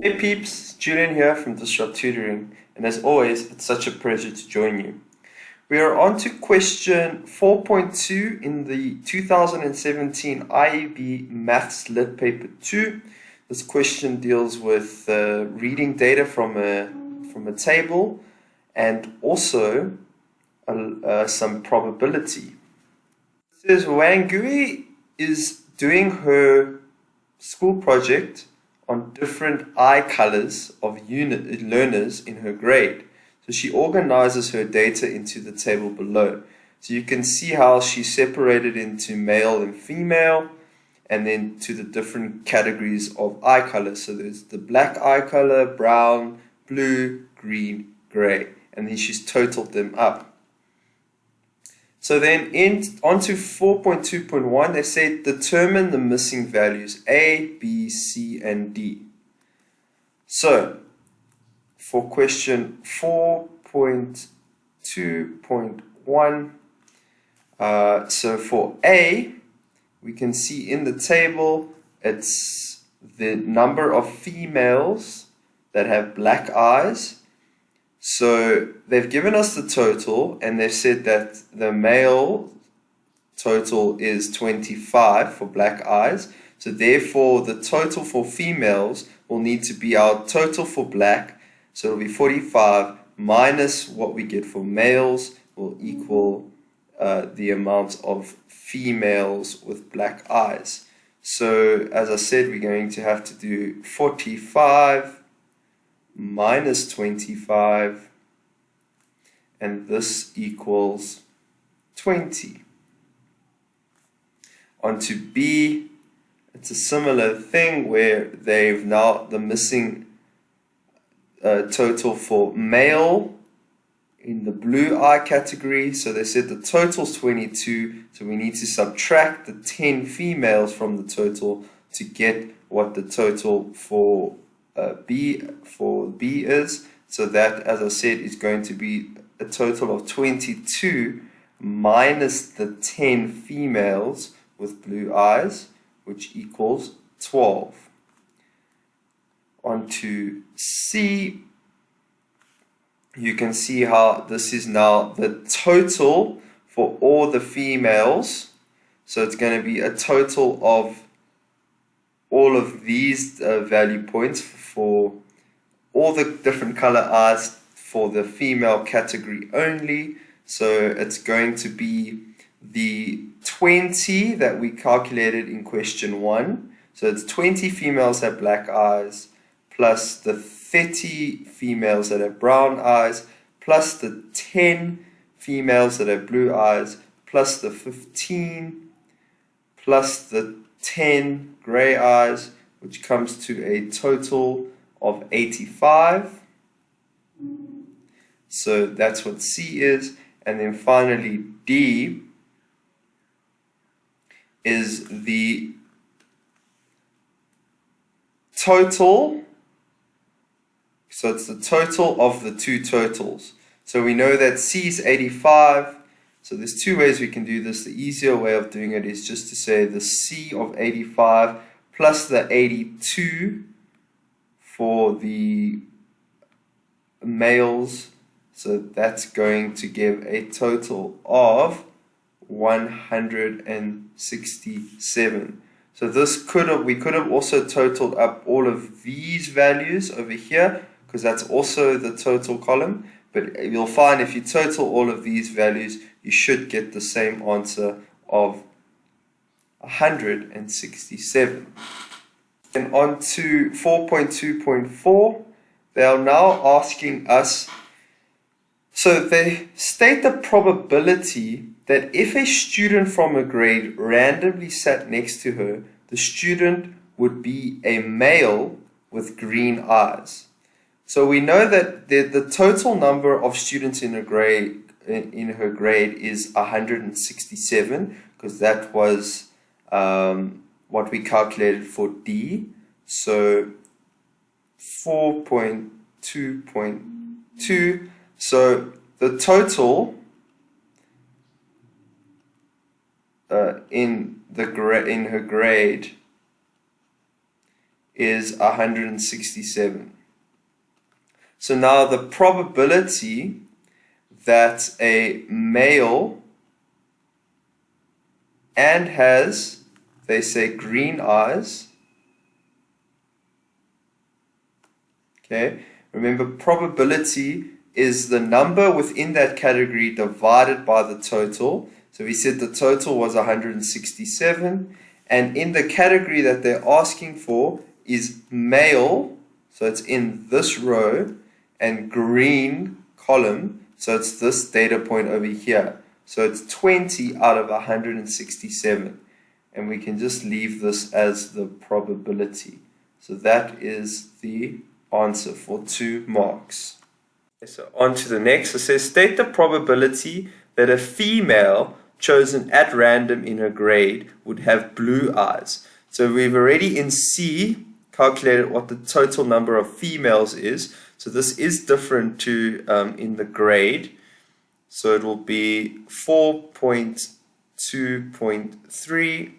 Hey peeps, Julian here from Tutoring, and as always, it's such a pleasure to join you. We are on to question 4.2 in the 2017 IEB Maths Lit Paper 2. This question deals with reading data from a table and also some probability. It says Wangui is doing her school project on different eye colors of learners in her grade. So she organizes her data into the table below. So you can see how she separated into male and female, and then to the different categories of eye color. So there's the black eye color, brown, blue, green, gray, and then she's totaled them up. So then on to 4.2.1, they say determine the missing values A, B, C, and D. So for question 4.2.1, so for A, we can see in the table it's the number of females that have black eyes. So they've given us the total, and they've said that the male total is 25 for black eyes. So therefore, the total for females will need to be our total for black. So it'll be 45 minus what we get for males will equal the amount of females with black eyes. So as I said, we're going to have to do 45 minus 25, and this equals 20. On to B, it's a similar thing where they've now the missing total for male in the blue eye category. So they said the total's 22, so we need to subtract the 10 females from the total to get what the total for B is. So that, as I said, is going to be a total of 22 minus the 10 females with blue eyes, which equals 12. On to C, you can see how this is now the total for all the females. So it's going to be a total of all of these value points for all the different color eyes for the female category only. So it's going to be the 20 that we calculated in question 1. So it's 20 females have black eyes, plus the 30 females that have brown eyes, plus the 10 females that have blue eyes, plus the 15, plus the 10 gray eyes, which comes to a total of 85. So that's what C is. And then finally D is the total. So it's the total of the two totals. So we know that C is 85. So there's two ways we can do this. The easier way of doing it is just to say the C of 85 plus the 82 for the males. So that's going to give a total of 167. So we could have also totaled up all of these values over here, because that's also the total column. But you'll find if you total all of these values, you should get the same answer of 167. And on to 4.2.4, they are now asking us, so they state the probability that if a student from a grade randomly sat next to her, the student would be a male with green eyes. So we know that the total number of students in her grade is 167, because that was what we calculated for D. So 4.2.2. So the total in her grade is 167. So now the probability that a male and has, they say, green eyes. Okay, remember, probability is the number within that category divided by the total. So we said the total was 167, and in the category that they're asking for is male, so it's in this row, and green column, so it's this data point over here. So it's 20 out of 167, and we can just leave this as the probability. So that is the answer for 2 marks. Okay, so on to the next. It says, state the probability that a female chosen at random in her grade would have blue eyes. So we've already in C calculated what the total number of females is. So this is different to in the grade. So it will be 4.2.3.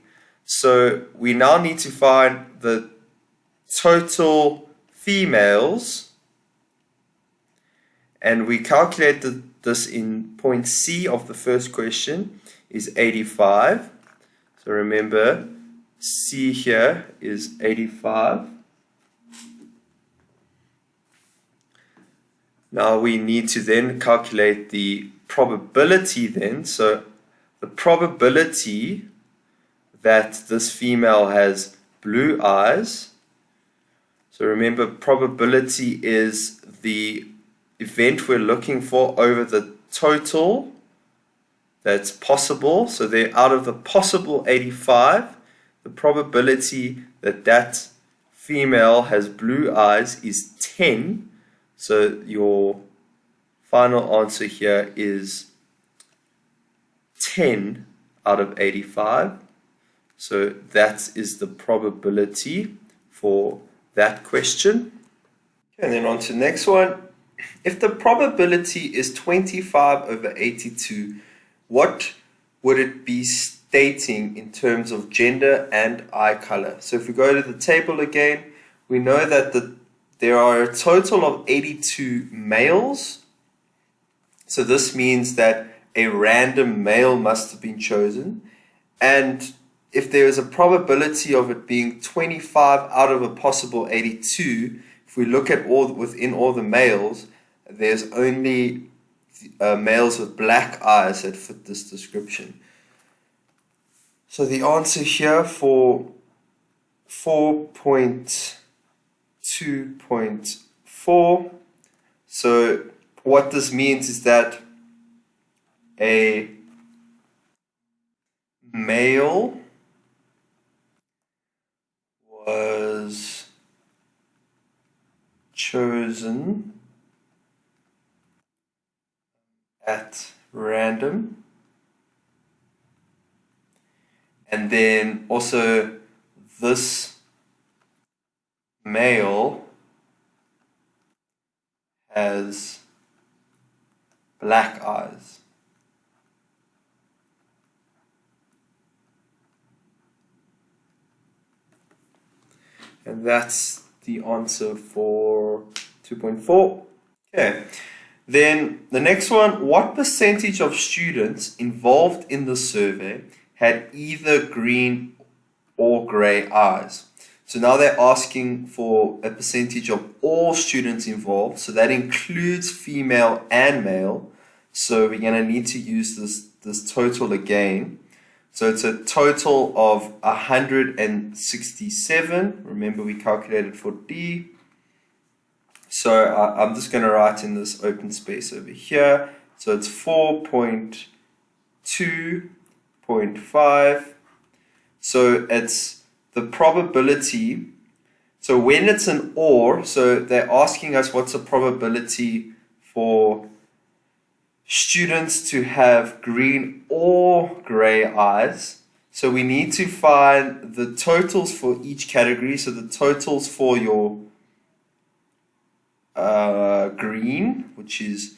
So we now need to find the total females, and we calculated this in point C of the first question is 85. So remember, C here is 85. Now we need to then calculate the probability then. So the probability that this female has blue eyes. So remember, probability is the event we're looking for over the total that's possible. So there, out of the possible 85, the probability that that female has blue eyes is 10. So your final answer here is 10 out of 85. So that is the probability for that question. And then on to the next one. If the probability is 25 over 82, what would it be stating in terms of gender and eye color? So if we go to the table again, we know that there are a total of 82 males. So this means that a random male must have been chosen. And if there is a probability of it being 25 out of a possible 82, if we look at within all the males, there's only males with black eyes that fit this description. So the answer here for 4.2.4, so what this means is that a male was chosen at random, and then also this male has black eyes. And that's the answer for 2.4. Okay. Then the next one, what percentage of students involved in the survey had either green or gray eyes? So now they're asking for a percentage of all students involved. So that includes female and male. So we're going to need to use this total again. So it's a total of 167. Remember, we calculated for D. So I'm just going to write in this open space over here. So it's 4.2.5. So it's the probability. So when it's an OR, so they're asking us what's the probability for students to have green or gray eyes. So we need to find the totals for each category. So the totals for your green, which is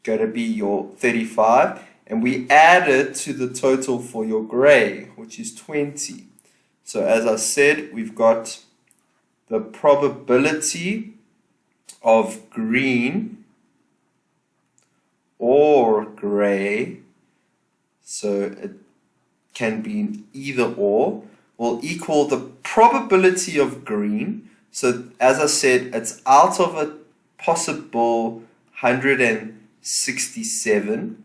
going to be your 35, and we add it to the total for your gray, which is 20. So as I said, we've got the probability of green or gray, so it can be either or, will equal the probability of green. So as I said, it's out of a possible 167,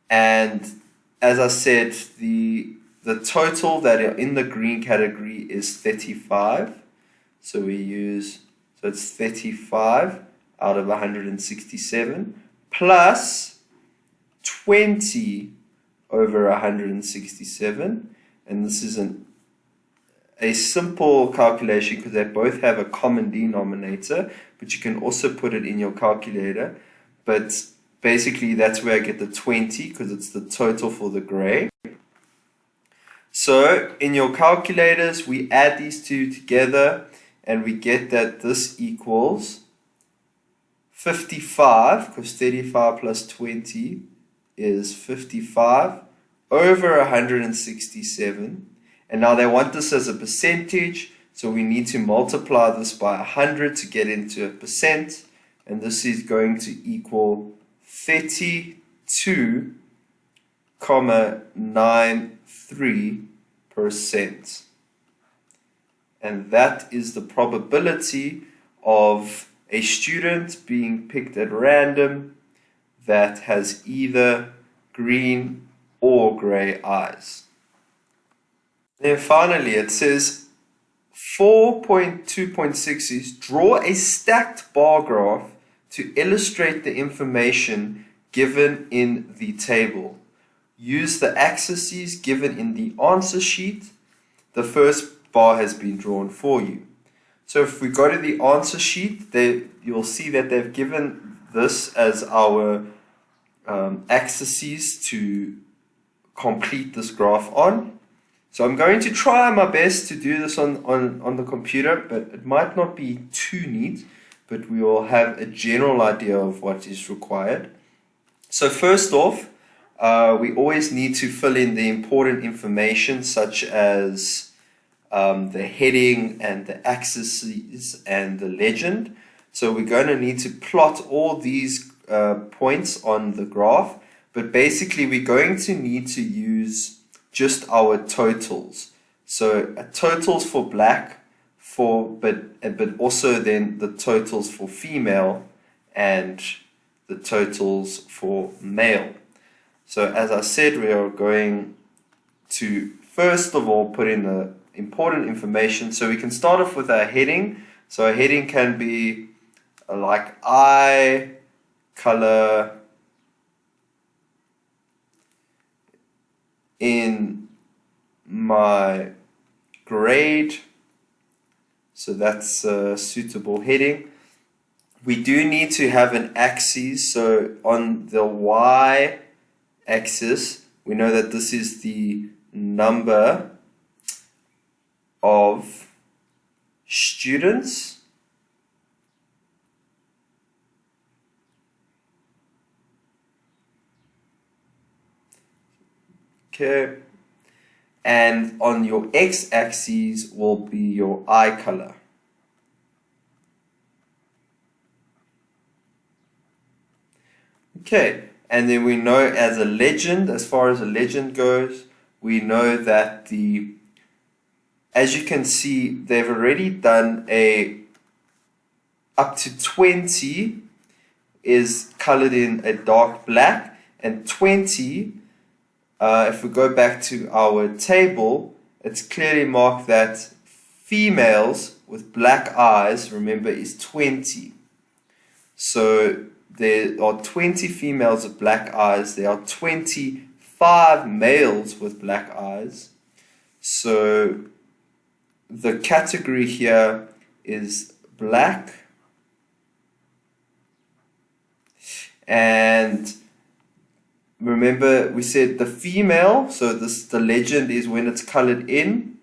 and as I said, the total that are in the green category is 35. So it's 35 out of 167 plus 20 over 167, and this is a simple calculation because they both have a common denominator, but you can also put it in your calculator. But basically that's where I get the 20 because it's the total for the gray. So in your calculators, we add these two together and we get that this equals 55, because 35 plus 20 is 55 over 167. And now they want this as a percentage, so we need to multiply this by 100 to get into a percent, and this is going to equal 32.93%. And that is the probability of a student being picked at random that has either green or gray eyes. Then finally it says 4.2.6 is draw a stacked bar graph to illustrate the information given in the table. Use the axes given in the answer sheet. The first bar has been drawn for you. So if we go to the answer sheet, you'll see that they've given this as our axes to complete this graph on. So I'm going to try my best to do this on the computer, but it might not be too neat, but we will have a general idea of what is required. So first off, we always need to fill in the important information such as the heading and the axes and the legend. So we're going to need to plot all these points on the graph, but basically we're going to need to use just our totals. So totals for black, but also then the totals for female and the totals for male. So as I said, we are going to first of all put in the important information. So we can start off with our heading. So a heading can be like eye color in my grade. So that's a suitable heading. We do need to have an axis. So on the y axis, we know that this is the number of students okay, and on your x-axis will be your eye color. Okay, and then we know as a legend, as far as a legend goes, we know that as you can see, they've already done up to 20 is colored in a dark black, and 20, if we go back to our table, it's clearly marked that females with black eyes, remember, is 20. So there are 20 females with black eyes. There are 25 males with black eyes. So the category here is black. And remember, we said the female, so the legend is when it's colored in,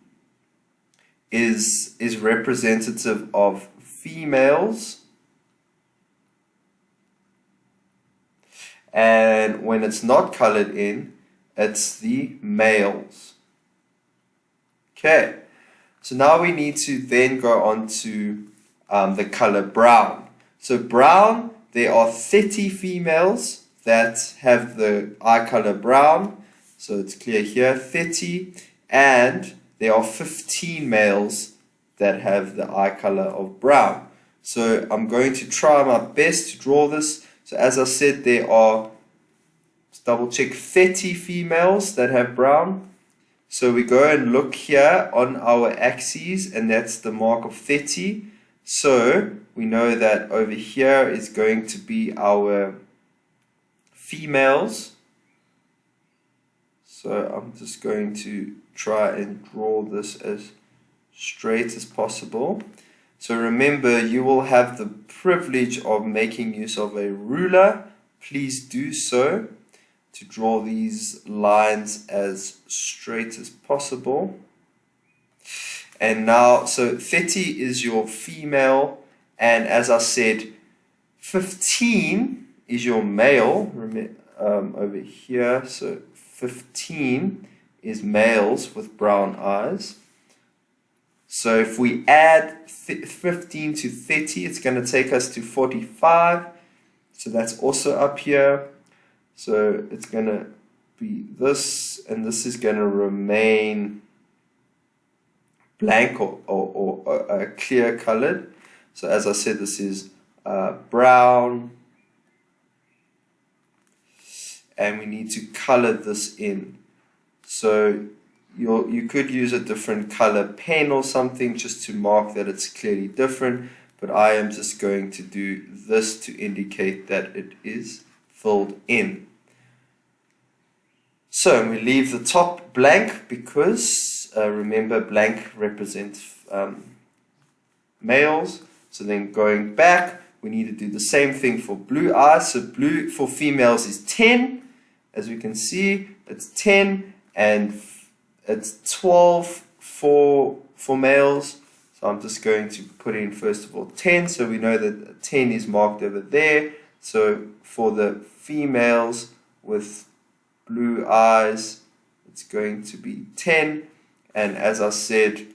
is representative of females. And when it's not colored in, it's the males. Okay, So now we need to then go on to the color brown. So brown, there are 30 females that have the eye color brown. So it's clear here, 30. And there are 15 males that have the eye color of brown. So I'm going to try my best to draw this. So as I said, there are, let's double check, 30 females that have brown. So we go and look here on our axes, and that's the mark of 30. So we know that over here is going to be our females. So I'm just going to try and draw this as straight as possible. So remember, you will have the privilege of making use of a ruler. Please do so to draw these lines as straight as possible. And now, so 30 is your female, and as I said, 15 is your male. Over here, so 15 is males with brown eyes. So if we add 15 to 30, it's going to take us to 45. So that's also up here. So it's going to be this, and this is going to remain blank or clear colored. So as I said, this is brown, and we need to color this in. So you could use a different color pen or something just to mark that it's clearly different, but I am just going to do this to indicate that it is filled in. So we leave the top blank because remember, blank represents males. So then going back, we need to do the same thing for blue eyes. So blue for females is 10. As we can see, it's 10, and it's 12 for males. So I'm just going to put in first of all 10. So we know that 10 is marked over there. So for the females with blue eyes, it's going to be 10. And as I said,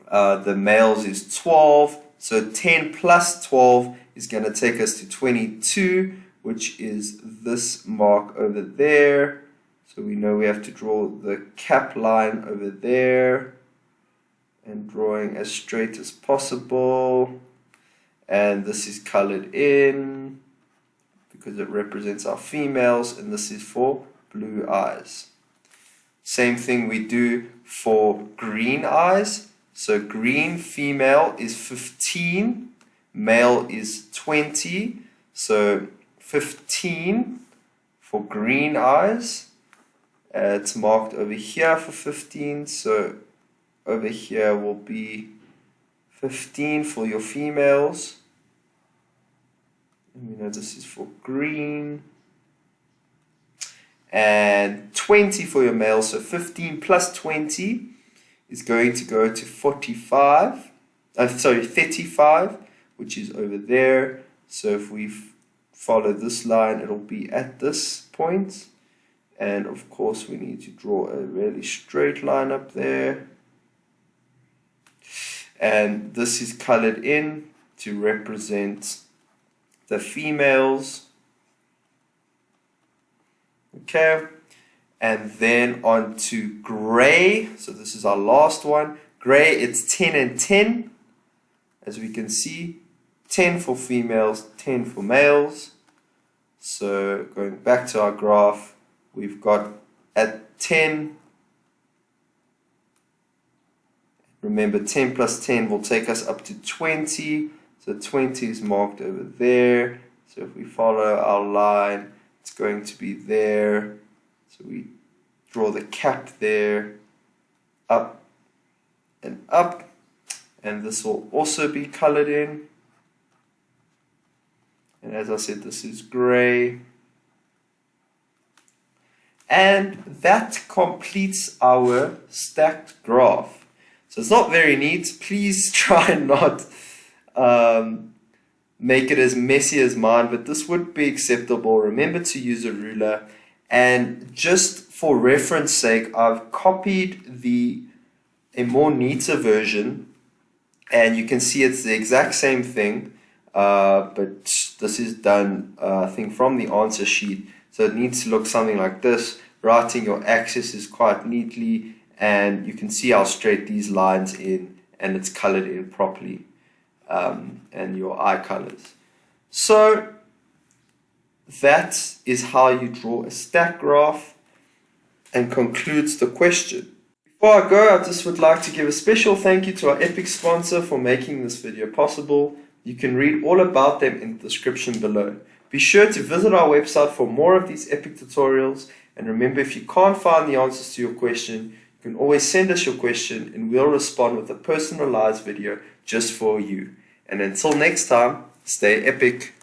the males is 12. So 10 plus 12 is going to take us to 22, which is this mark over there. So we know we have to draw the cap line over there, and drawing as straight as possible. And this is colored in because it represents our females, and this is for blue eyes. Same thing we do for green eyes. So green female is 15, male is 20. So 15 for green eyes. It's marked over here for 15. So over here will be 15 for your females. And we know this is for green. And 20 for your males. So 15 plus 20 is going to go to 45. 35, which is over there. So if we follow this line, it'll be at this point. And of course, we need to draw a really straight line up there. And this is colored in to represent the females. Okay. And then on to gray. So this is our last one. Gray, it's 10 and 10. As we can see, 10 for females, 10 for males. So going back to our graph, we've got at 10, remember 10 plus 10 will take us up to 20. So 20 is marked over there. So if we follow our line, it's going to be there. So we draw the cap there, up and up. And this will also be colored in. And as I said, this is gray. And that completes our stacked graph. So it's not very neat. Please try and not make it as messy as mine, but this would be acceptable. Remember to use a ruler. And just for reference sake, I've copied the a more neater version, and you can see it's the exact same thing, but this is done, I think, from the answer sheet. So it needs to look something like this. Writing your axes quite neatly, and you can see how straight these lines in, and it's colored in properly, and your eye colors. So that is how you draw a stack graph, and concludes the question. Before I go, I just would like to give a special thank you to our epic sponsor for making this video possible. You can read all about them in the description below. Be sure to visit our website for more of these epic tutorials, and remember, if you can't find the answers to your question, you can always send us your question and we'll respond with a personalized video just for you. And until next time, stay epic.